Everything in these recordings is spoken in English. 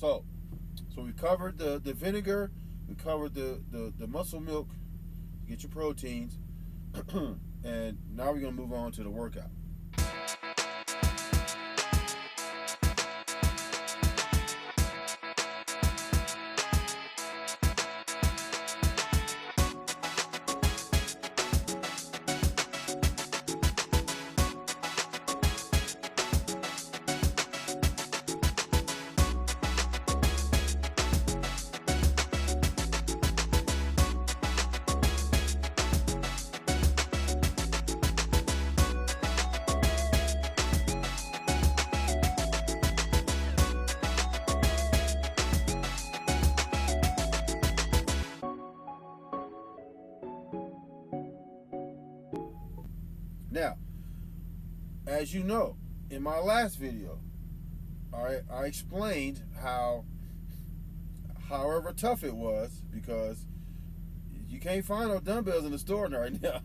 So we covered the vinegar, we covered the muscle milk, get your proteins, and now we're gonna move on to the workout. Now, as you know, in my last video, I explained how, however tough it was, because you can't find no dumbbells in the store right now.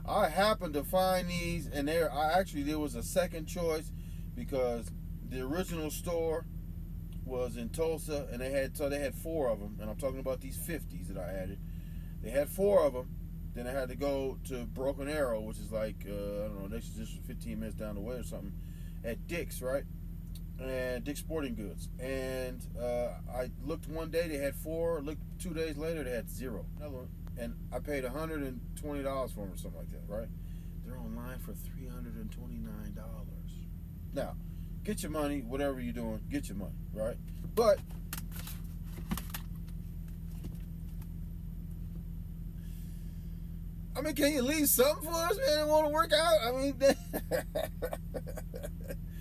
I happened to find these, and there was a second choice, because the original store was in Tulsa, and they had 4 of them, and I'm talking about these 50s that I added. They had 4 of them. Then I had to go to Broken Arrow, which is like, I don't know, just 15 minutes down the way or something, at Dick's, right? And Dick's Sporting Goods. And I looked one day, they had 4. Looked 2 days later, they had 0. Another one. And I paid $120 for them or something like that, right? They're online for $329. Now, get your money, whatever you're doing, get your money, right? But I mean, can you leave something for us, man, that want to work out? I mean,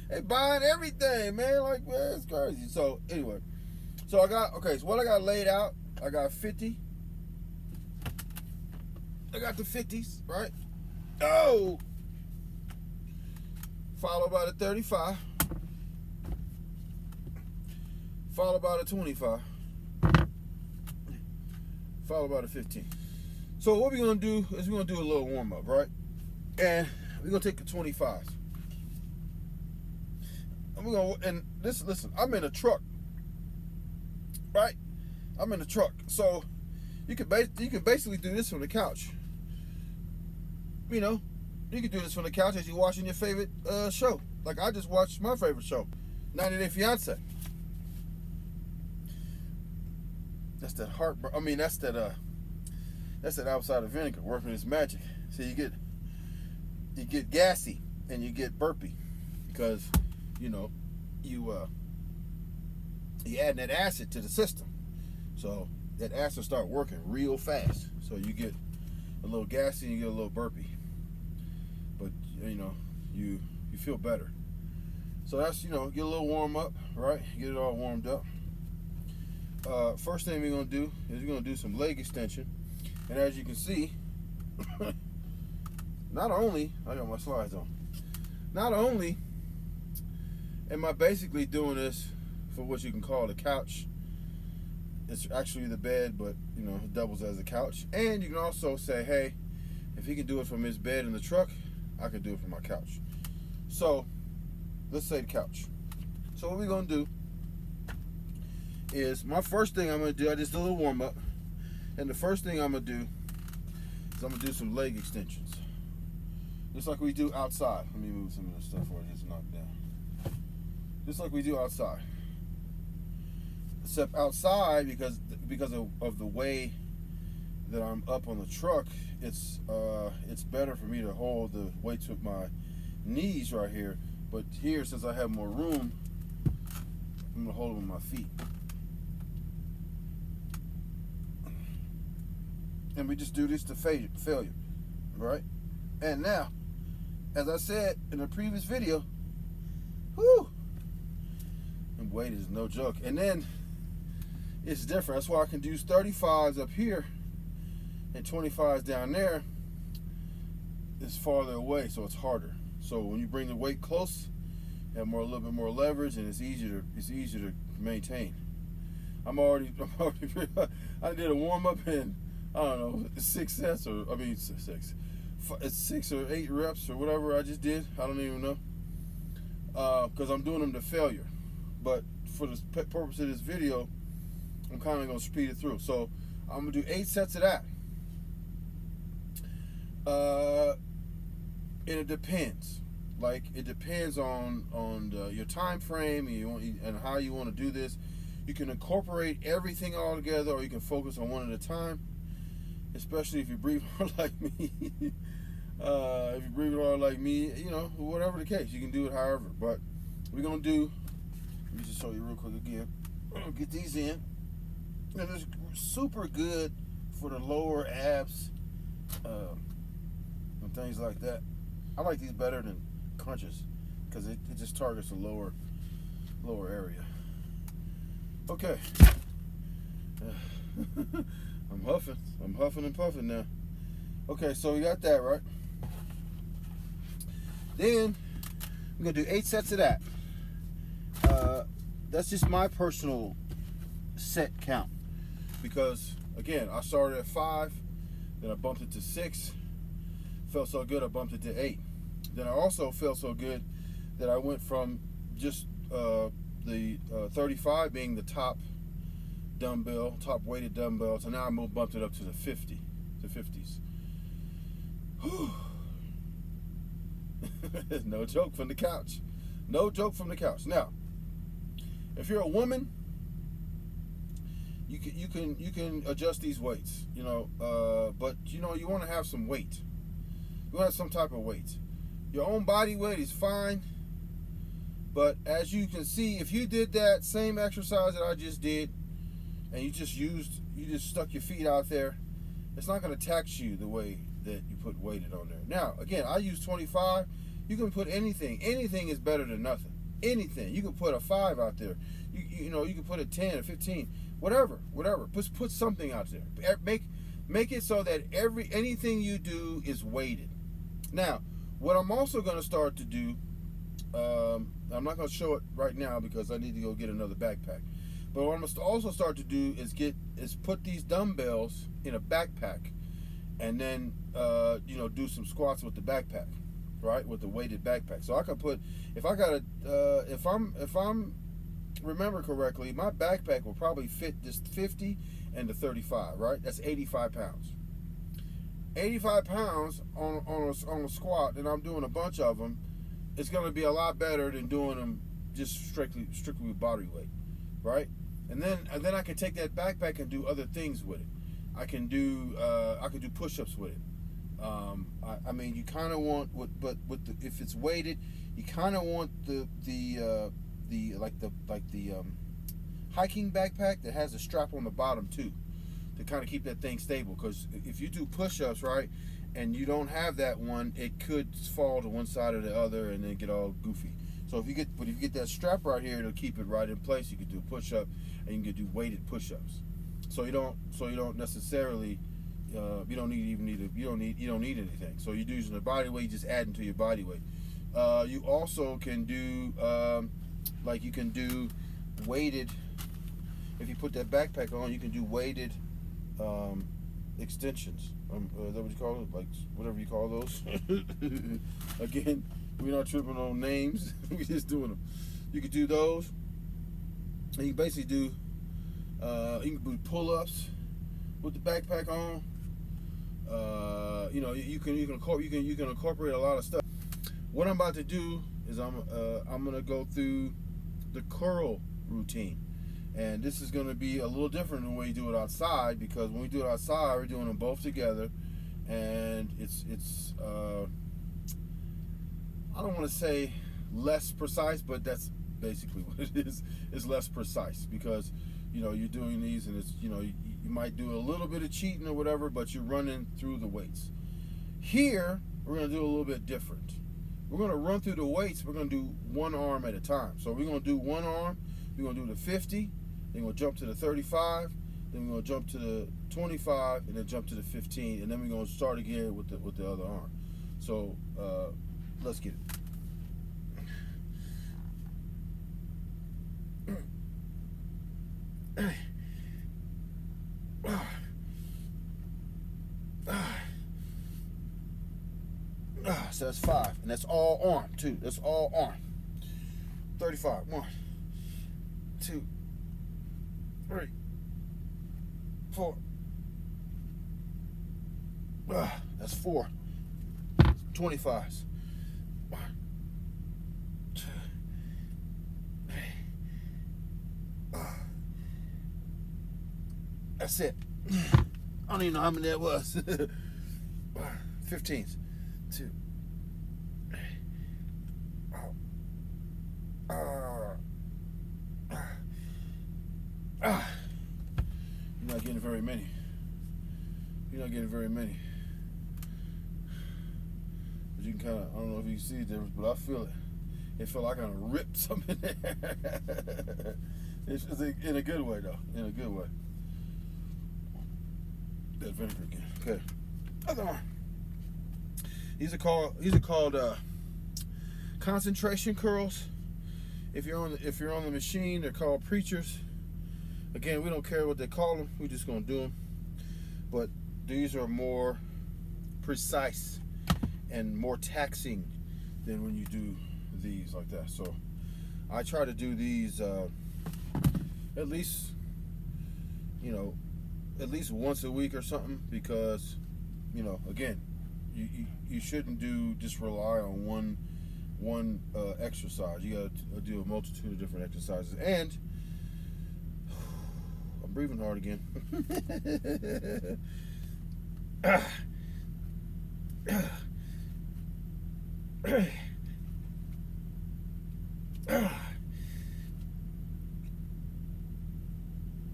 they buying everything, man. Like, man, it's crazy. So, anyway. So, what I got laid out, I got 50. I got the 50s, right? Oh! Followed by the 35. Followed by the 25. Followed by the 15. So what we're going to do is we're going to do a little warm-up, right? And we're going to take the 25s. And listen, I'm in a truck, right? I'm in a truck. So you can basically do this from the couch. You know, you can do this from the couch as you're watching your favorite show. Like I just watched my favorite show, 90 Day Fiance. That's that heartburn. I mean, that's that outside of vinegar working its magic. So you get gassy and you get burpy because you adding that acid to the system. So that acid start working real fast. So you get a little gassy and you get a little burpy. But you feel better. So that's get a little warm up, right? Get it all warmed up. First thing we're gonna do is we're gonna do some leg extension. And as you can see, not only, I got my slides on, not only am I basically doing this for what you can call the couch. It's actually the bed, but it doubles as a couch. And you can also say, hey, if he can do it from his bed in the truck, I can do it from my couch. So let's say the couch. So what we're gonna do is, my first thing I'm gonna do, I just did a little warm up. And the first thing I'm going to do is I'm going to do some leg extensions. Just like we do outside. Let me move some of this stuff where it gets knocked down. Just like we do outside. Except outside, because of the way that I'm up on the truck, it's better for me to hold the weights with my knees right here. But here, since I have more room, I'm going to hold them with my feet. And we just do this to failure, right? And now, as I said in a previous video, and weight is no joke. And then it's different. That's why I can do 35s up here and 25s down there. It's farther away, so it's harder. So when you bring the weight close, you have a little bit more leverage, and it's easier to maintain. I did a warm up in, I don't know, 6 sets, or I mean 6 or 8 reps or whatever I just did. I don't even know, because I'm doing them to failure. But for the purpose of this video, I'm kind of going to speed it through. So I'm going to do 8 sets of that. And it depends. Like, it depends on your time frame and how you want to do this. You can incorporate everything all together, or you can focus on one at a time. Especially if you breathe hard like me. If you breathe hard like me, you know, whatever the case, you can do it however. But we're gonna do. Let me just show you real quick again. We're gonna get these in, and it's super good for the lower abs and things like that. I like these better than crunches because it just targets the lower area. Okay. I'm huffing and puffing now. Okay, so we got that right. Then we're gonna do 8 sets of that. That's just my personal set count because again, I started at 5, then I bumped it to 6. Felt so good, I bumped it to 8. Then I also felt so good that I went from just the 35 being the top weighted dumbbell, so now I bumped it up to the 50, the 50s. No joke from the couch. No joke from the couch. Now, if you're a woman, you can adjust these weights, you know, but you know you want to have some weight. You want to have some type of weight. Your own body weight is fine, but as you can see, if you did that same exercise that I just did, and you just stuck your feet out there, it's not going to tax you the way that you put weighted on there. Now, again, I use 25. You can put anything. Anything is better than nothing. Anything. You can put a 5 out there. You know, you can put a 10 or 15. Whatever. Put something out there. Make it so that anything you do is weighted. Now, what I'm also going to start to do, I'm not going to show it right now because I need to go get another backpack. But what I'm going to also start to do is put these dumbbells in a backpack, and then you know, do some squats with the backpack, right? With the weighted backpack. So I can put, if I'm remember correctly, my backpack will probably fit this 50 and the 35, right? That's 85 pounds. 85 pounds on a squat, and I'm doing a bunch of them. It's going to be a lot better than doing them just strictly with body weight, right? And then I can take that backpack and do other things with it. I can do push-ups with it. I mean, you kind of want, if it's weighted, you kind of want the hiking backpack that has a strap on the bottom too, to kind of keep that thing stable. Because if you do push-ups, right, and you don't have that one, it could fall to one side or the other and then get all goofy. So if you get that strap right here, it'll keep it right in place. You can do a push-up, and you can do weighted push-ups. So you don't necessarily you don't need anything. So you're using the body weight, just adding to your body weight. You also can do you can do weighted. If you put that backpack on, you can do weighted extensions. Is that what you call it? Like whatever you call those. Again, we're not tripping on names. We're just doing them. You can do those. And you can basically do you can do pull-ups with the backpack on. You know, you can incorporate a lot of stuff. What I'm about to do is I'm gonna go through the curl routine, and this is gonna be a little different than when we do it outside, because when we do it outside, we're doing them both together, and it's I don't want to say less precise, but that's basically what it is. It's less precise because, you know, you're doing these, and it's, you know, you might do a little bit of cheating or whatever, but you're running through the weights. Here, we're going to do a little bit different. We're going to run through the weights. We're going to do one arm at a time. So we're going to do one arm. We're going to do the 50. Then we'll jump to the 35. Then we're going to jump to the 25, and then jump to the 15. And then we're going to start again with the other arm. So let's get it. So that's 5, and that's all arm too. That's all arm. 35. 1, 2, 3, 4. That's 4 25s. 1, 2, 3. That's it. I don't even know how many that was. 15s. 2. You're not getting very many. You're not getting very many. But you can kind of, I don't know if you can see the difference, but I feel it. It felt like I kind of ripped something in there. It's in a good way, though. In a good way. That vinegar again. Okay. Other one. These are called concentration curls. If you're on the machine, they're called preachers. Again, we don't care what they call them. We're just gonna do them. But these are more precise and more taxing than when you do these like that. So I try to do these at least once a week or something, because again, you shouldn't just rely on one exercise. You gotta do a multitude of different exercises. And I'm breathing hard again.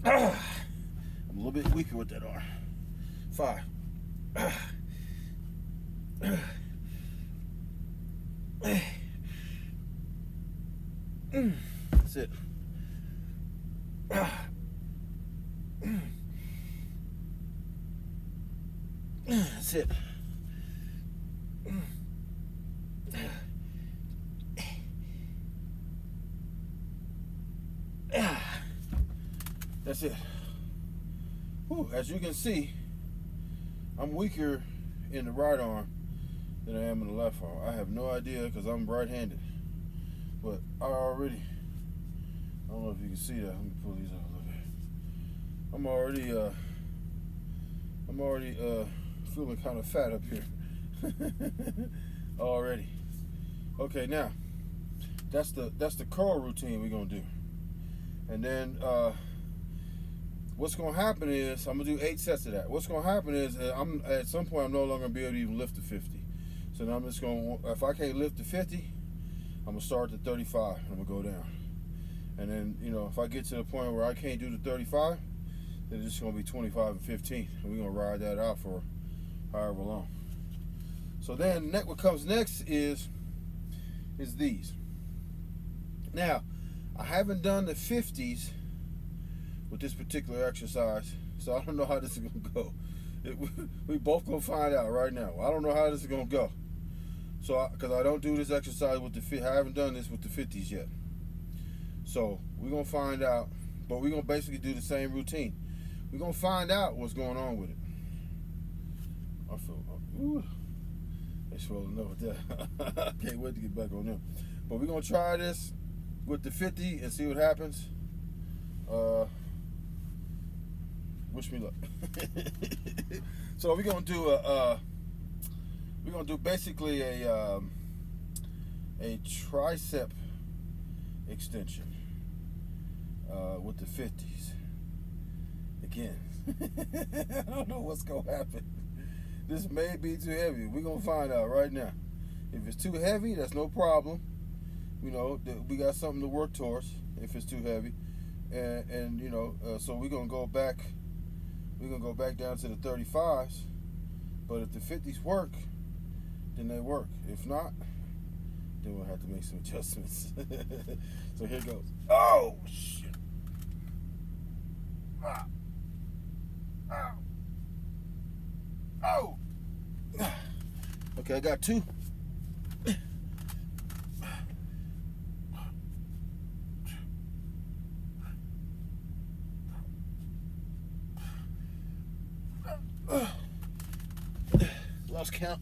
I'm a little bit weaker with that arm. 5. That's it. That's it. That's it. Whew, as you can see, I'm weaker in the right arm than I am in the left arm. I have no idea because I'm right-handed. But I don't know if you can see that. Let me pull these out a little bit. I'm already feeling kind of fat up here. Already. Okay, now that's the curl routine we're gonna do. And then what's gonna happen is I'm gonna do 8 sets of that. What's gonna happen is at some point I'm no longer gonna be able to even lift the 50. So now I'm just gonna, if I can't lift the 50, I'm gonna start at 35 and I'm gonna go down. And then if I get to the point where I can't do the 35, then it's just gonna be 25 and 15, and we're gonna ride that out for however long. So then what comes next is these. Now, I haven't done the 50s with this particular exercise, so I don't know how this is gonna go. We both gonna find out right now. I don't know how this is gonna go. So, because I don't do this exercise with I haven't done this with the 50s yet. So we're gonna find out, but we're gonna basically do the same routine. We're gonna find out what's going on with it. I feel, they swollen up with that. I can't wait to get back on them. But we're gonna try this with the 50 and see what happens. Wish me luck. So we're gonna do basically a tricep extension with the 50s. Again, I don't know what's gonna happen. This may be too heavy. We're gonna find out right now. If it's too heavy, that's no problem. We got something to work towards. If it's too heavy, and so we're gonna go back. We're gonna go back down to the 35s. But if the 50s work, then they work. If not, then we'll have to make some adjustments. So here goes. Oh shit! Ah. Ow. Oh! Okay, I got 2. Lost count.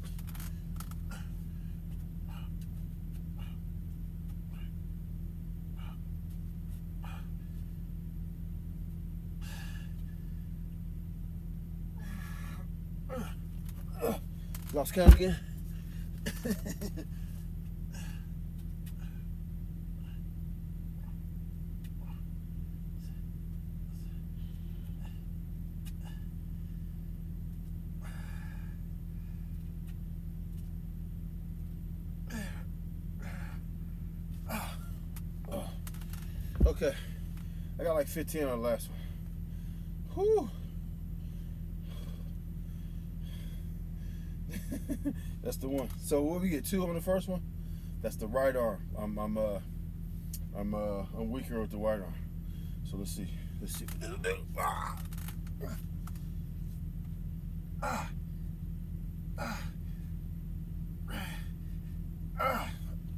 Lost count again. Okay, I got like 15 on the last one. Whew. That's the one. So what we get 2 on the first one? That's the right arm. I'm weaker with the right arm. So let's see. Let's see.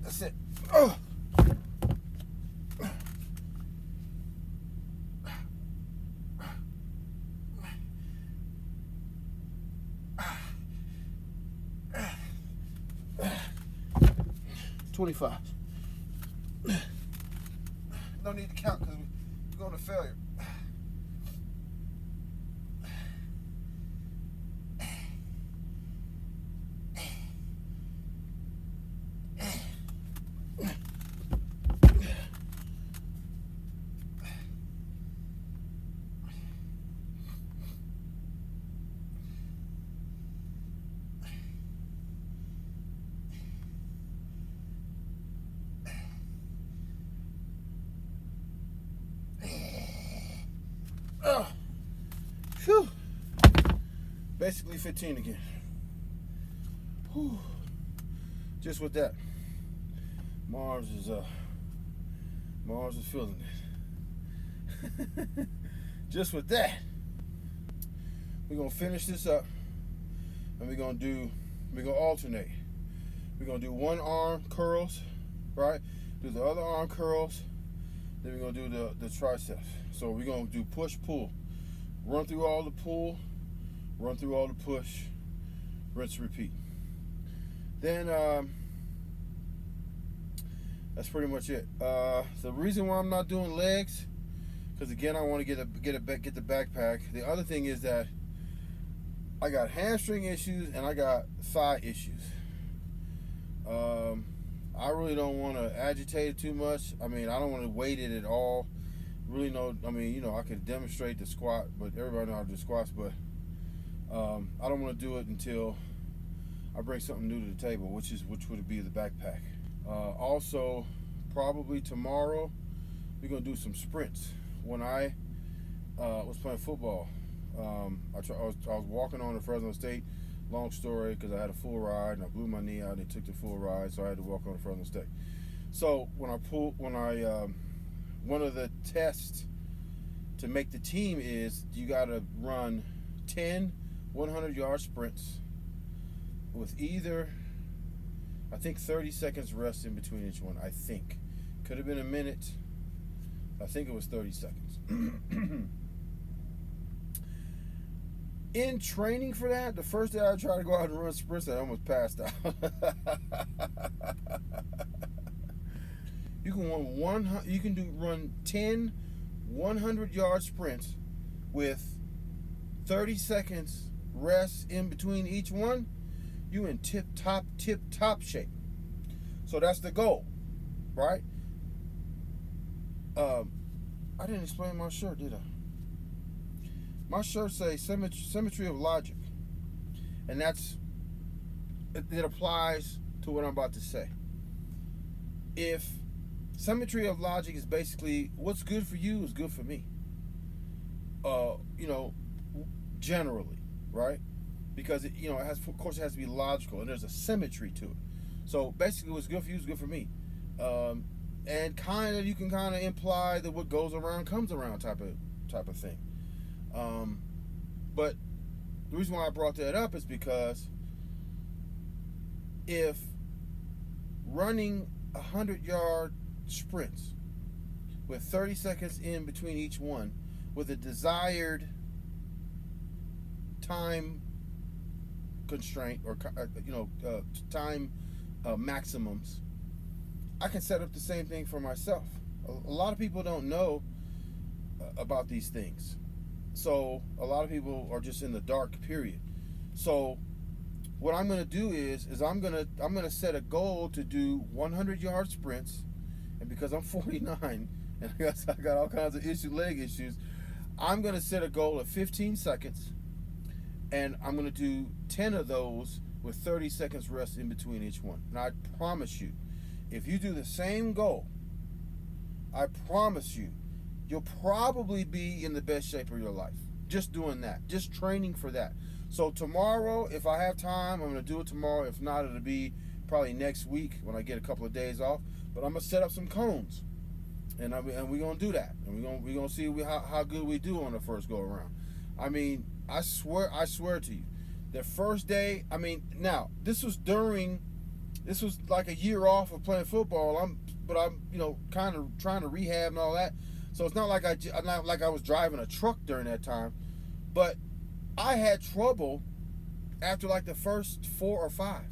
That's it. Oh. 25. No need to count because we're going to failure. Whew. Basically 15 again. Whew. Just with that, Mars is feeling it. Just with that, we're gonna finish this up, and we're gonna alternate. We're gonna do one arm curls, right? Do the other arm curls. Then we're gonna do the triceps. So we're gonna do push pull. Run through all the pull, run through all the push, rinse, repeat. Then that's pretty much it. The reason why I'm not doing legs, because again I want to get the backpack. The other thing is that I got hamstring issues and I got thigh issues. I really don't want to agitate it too much. I mean, I don't want to weight it at all. Really no, I mean, you know, I could demonstrate the squat, but everybody knows how to do squats, but I don't want to do it until I bring something new to the table, which would be the backpack. Also, probably tomorrow, we're going to do some sprints. When I was playing football, I was walking on to Fresno State. Long story, because I had a full ride and I blew my knee out and they took the full ride, so I had to walk on to Fresno State. So one of the tests to make the team is you got to run 10 100-yard sprints with either, I think, 30 seconds rest in between each one. I think. Could have been a minute. I think it was 30 seconds. In training for that, the first day I tried to go out and run sprints, I almost passed out. You can run 10 100-yard sprints with 30 seconds rest in between each one. You in tip top shape. So that's the goal, right? I didn't explain my shirt, did I? My shirt says symmetry of logic, and it applies to what I'm about to say. If symmetry of logic is basically what's good for you is good for me. Generally, right? Because it has to be logical, and there's a symmetry to it. So basically, what's good for you is good for me, and you can imply that what goes around comes around type of thing. But the reason why I brought that up is because if running 100-yard sprints with 30 seconds in between each one with a desired time constraint or time maximums, I can set up the same thing for myself. A lot of people don't know about these things. So a lot of people are just in the dark period. So what I'm gonna do is I'm gonna set a goal to do 100-yard sprints, and because I'm 49 and I got all kinds of leg issues, I'm gonna set a goal of 15 seconds, and I'm gonna do 10 of those with 30 seconds rest in between each one. And I promise you, if you do the same goal, I promise you, you'll probably be in the best shape of your life. Just doing that, just training for that. So tomorrow, if I have time, I'm gonna do it tomorrow. If not, it'll be probably next week when I get a couple of days off. But I'm gonna set up some cones, and we're gonna do that, and we're gonna see how good we do on the first go around. I mean, I swear to you, the first day. I mean, now this was like a year off of playing football. I'm kind of trying to rehab and all that. So it's not like I was driving a truck during that time, but I had trouble after like the first 4 or 5.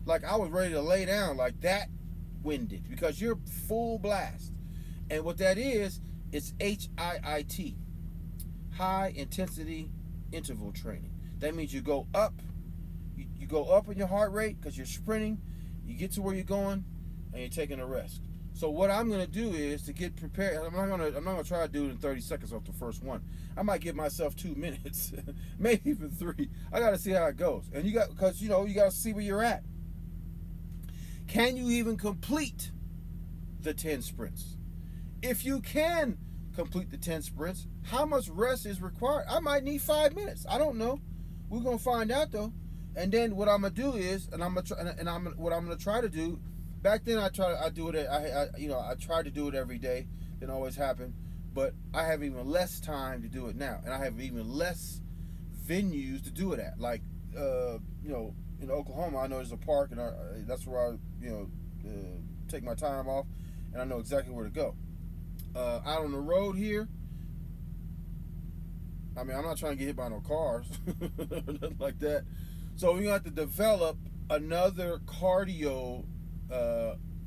Like I was ready to lay down, like that winded, because you're full blast. And what that is, it's HIIT, high intensity interval training. That means you go up in your heart rate because you're sprinting. You get to where you're going, and you're taking a rest. So what I'm gonna do is to get prepared. I'm not gonna try to do it in 30 seconds off the first one. I might give myself 2 minutes, maybe even 3. I gotta see how it goes. And you gotta see where you're at. Can you even complete the 10 sprints? If you can complete the 10 sprints, how much rest is required? I might need 5 minutes. I don't know. We're gonna find out though. And then what I'm gonna do is, what I'm gonna try to do. Back then, I tried to do it every day. Didn't always happen, but I have even less time to do it now, and I have even less venues to do it at. Like, in Oklahoma, I know there's a park, and that's where I, take my time off, and I know exactly where to go. Out on the road here, I mean, I'm not trying to get hit by no cars, nothing like that. So we're gonna have to develop another cardio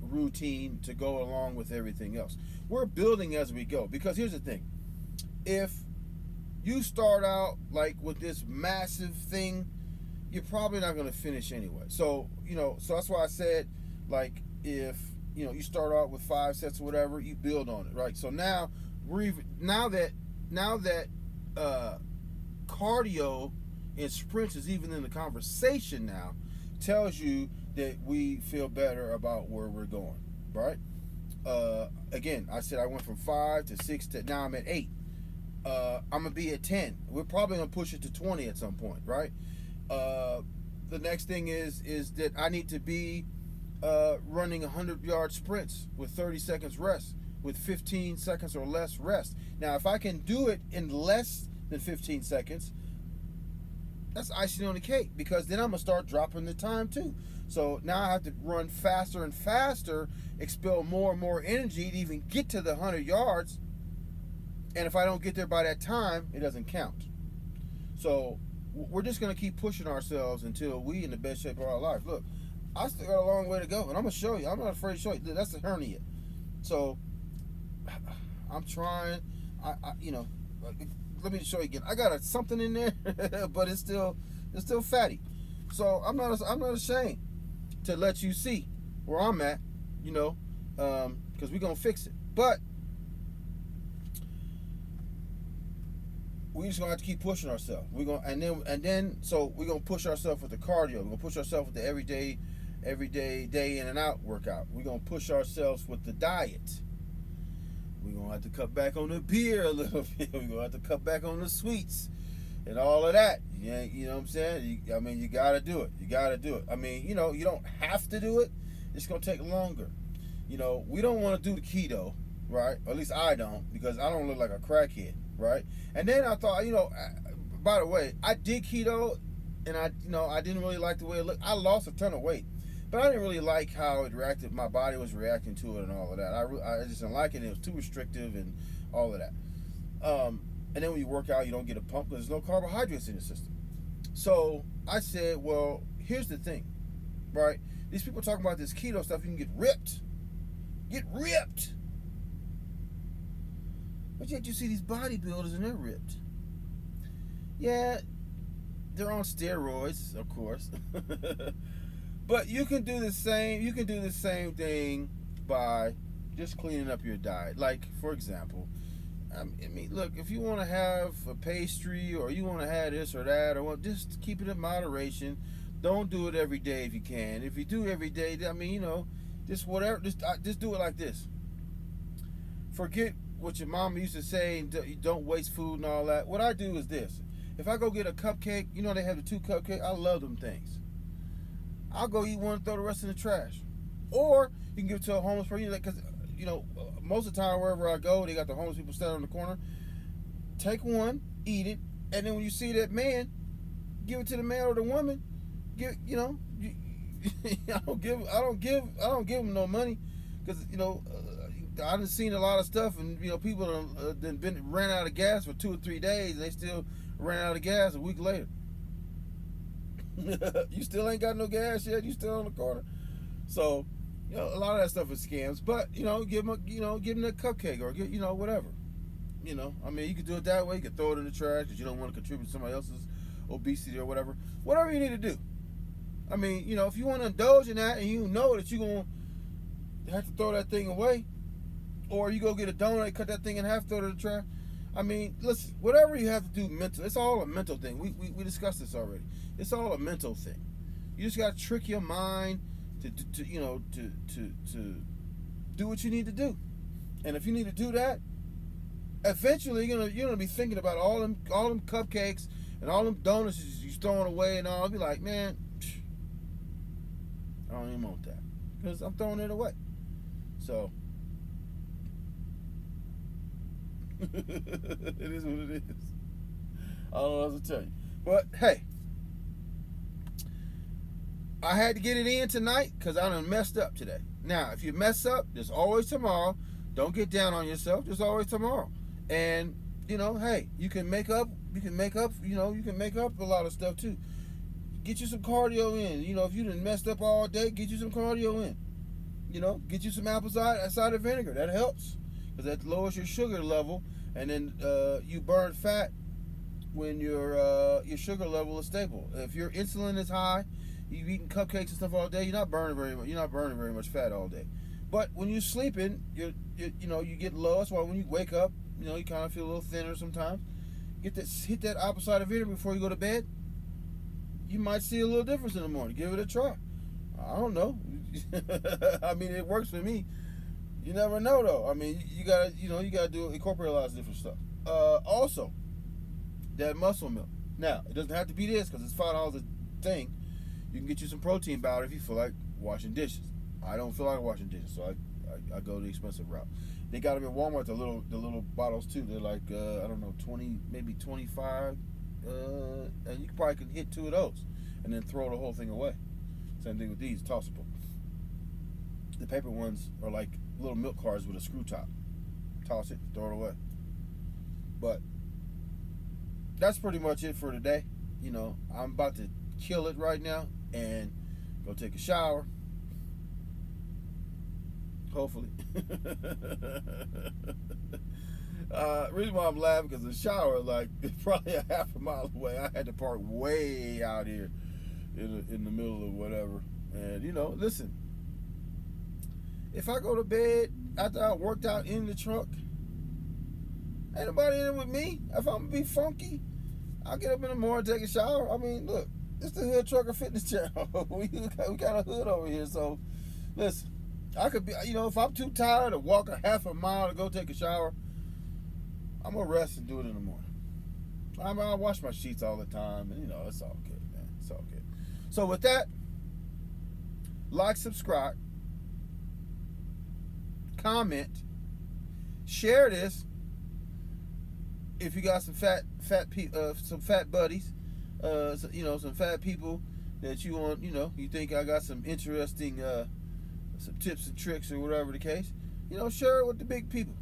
routine to go along with everything else. We're building as we go, because here's the thing: if you start out like with this massive thing, you're probably not going to finish anyway. So so that's why I said, like, if you start out with 5 sets or whatever, you build on it, right? So now now that cardio and sprints is even in the conversation now, tells you that we feel better about where we're going, right? Again, I said I went from 5 to 6 to now I'm at 8. I'm gonna be at 10. We're probably gonna push it to 20 at some point, right? The next thing is that I need to be running 100-yard sprints with 30 seconds rest, with 15 seconds or less rest. Now, if I can do it in less than 15 seconds, that's icing on the cake, because then I'm gonna start dropping the time too. So now I have to run faster and faster, expel more and more energy to even get to the 100 yards. And if I don't get there by that time, it doesn't count. So we're just going to keep pushing ourselves until we in the best shape of our life. Look, I still got a long way to go, and I'm going to show you. I'm not afraid to show you. That's the hernia. So I'm trying. Let me show you again. I got something in there, but it's still fatty. So I'm not ashamed to let you see where I'm at, because we're gonna fix it. But we just gonna have to keep pushing ourselves. We're gonna so we're gonna push ourselves with the cardio. We're gonna push ourselves with the everyday day in and out workout. We're gonna push ourselves with the diet. We're gonna have to cut back on the beer a little bit. We're gonna have to cut back on the sweets and all of that. You know what I'm saying? You gotta do it. You gotta do it. I mean, you don't have to do it. It's gonna take longer. We don't want to do the keto, right? Or at least I don't, because I don't look like a crackhead, right? And then I thought, by the way, I did keto, and I didn't really like the way it looked. I lost a ton of weight, but I didn't really like how it reacted. My body was reacting to it and all of that. I just didn't like it. It was too restrictive and all of that. And then when you work out, you don't get a pump because there's no carbohydrates in the system. So I said, well, here's the thing, right? These people talking about this keto stuff, you can get ripped. Get ripped. But yet you see these bodybuilders and they're ripped. Yeah, they're on steroids, of course. But you can do the same. You can do the same thing by just cleaning up your diet. Like, for example, I mean, look, if you want to have a pastry or you want to have this or that, or just keep it in moderation. Don't do it every day if you can. If you do every day, I mean, just whatever. Just do it like this. Forget what your mama used to say. Don't waste food and all that. What I do is this. If I go get a cupcake, they have the 2 cupcakes. I love them things. I'll go eat one and throw the rest in the trash. Or you can give it to a homeless person. Because, most of the time wherever I go, they got the homeless people standing on the corner. Take one, eat it, and then when you see that man, give it to the man or the woman. I don't give them no money, because I done seen a lot of stuff, and people ran out of gas for 2 or 3 days, and they still ran out of gas a week later. You still ain't got no gas yet. You still on the corner. So a lot of that stuff is scams. But give them a cupcake or whatever. I mean, you could do it that way. You could throw it in the trash because you don't want to contribute to somebody else's obesity or whatever. Whatever you need to do. I mean, if you want to indulge in that and you know that you're going to have to throw that thing away, or you go get a donut, cut that thing in half, throw it in the trash. I mean, listen, whatever you have to do mental, it's all a mental thing. We discussed this already. It's all a mental thing. You just got to trick your mind to do what you need to do. And if you need to do that, eventually you're gonna be thinking about all them cupcakes and all them donuts you're throwing away and all. I'll be like, man, I don't even want that because I'm throwing it away. So it is what it is. I don't know what else to tell you. But hey, I had to get it in tonight because I done messed up today. Now, if you mess up, there's always tomorrow. Don't get down on yourself. There's always tomorrow. And hey, you can make up. You can make up a lot of stuff too. Get you some cardio in. If you done messed up all day, get you some cardio in. Get you some apple cider vinegar. That helps because that lowers your sugar level, and then you burn fat when your sugar level is stable. If your insulin is high, you've eaten cupcakes and stuff all day, you're not burning very much fat all day. But when you're sleeping, you get low. That's why when you wake up, you kind of feel a little thinner sometimes. Hit that apple cider vinegar before you go to bed. You might see a little difference in the morning. Give it a try. I don't know. I mean, it works for me. You never know though. I mean, you gotta incorporate a lot of different stuff. Also, that muscle milk. Now, it doesn't have to be this because it's $5 a thing. You can get you some protein powder if you feel like washing dishes. I don't feel like washing dishes, so I go the expensive route. They got them at Walmart, the little bottles too. They're like 20, maybe 25, and you probably can hit 2 of those, and then throw the whole thing away. Same thing with these, tossable. The paper ones are like little milk cartons with a screw top. Toss it, throw it away. But that's pretty much it for today. I'm about to kill it right now and go take a shower. Hopefully. Reason why I'm laughing because the shower probably a half a mile away. I had to park way out here in the middle of whatever. And listen, if I go to bed after I worked out in the truck, ain't nobody in there with me. If I'm gonna be funky, I'll get up in the morning, take a shower. I mean, look, it's the Hood Trucker Fitness Channel. we got a hood over here, so listen. I could be, if I'm too tired to walk a half a mile to go take a shower, I'm gonna rest and do it in the morning. I wash my sheets all the time, and it's all good, man. It's all good. So with that, like, subscribe, comment, share this. If you got some fat buddies, some fat people that you want, you think I got some interesting, some tips and tricks or whatever the case, share it with the big people.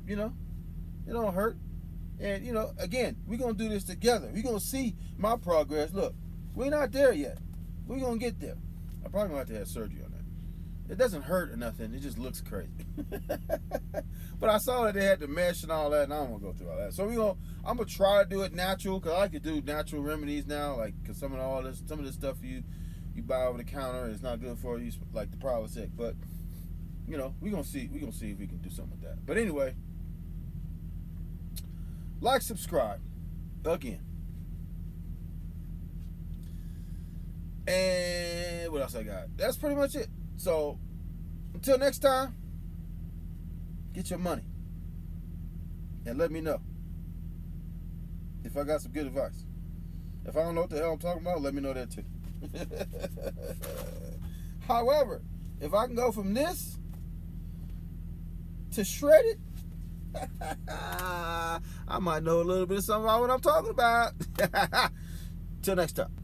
It don't hurt. And again, we're gonna do this together. We're gonna see my progress. Look, we're not there yet. We're gonna get there. I probably gonna have to have surgery on It doesn't hurt or nothing. It just looks crazy. But I saw that they had the mesh and all that, and I don't want to go through all that. So I'm gonna try to do it natural, cause I like to do natural remedies now. Like, cause some of this stuff you buy over the counter is not good for you, like the Prilosec. But you know, we gonna see if we can do something with that. But anyway, like, subscribe again. And what else I got? That's pretty much it. So, until next time, get your money. And let me know if I got some good advice. If I don't know what the hell I'm talking about, let me know that too. However, if I can go from this to shredded, I might know a little bit of something about what I'm talking about. Till next time.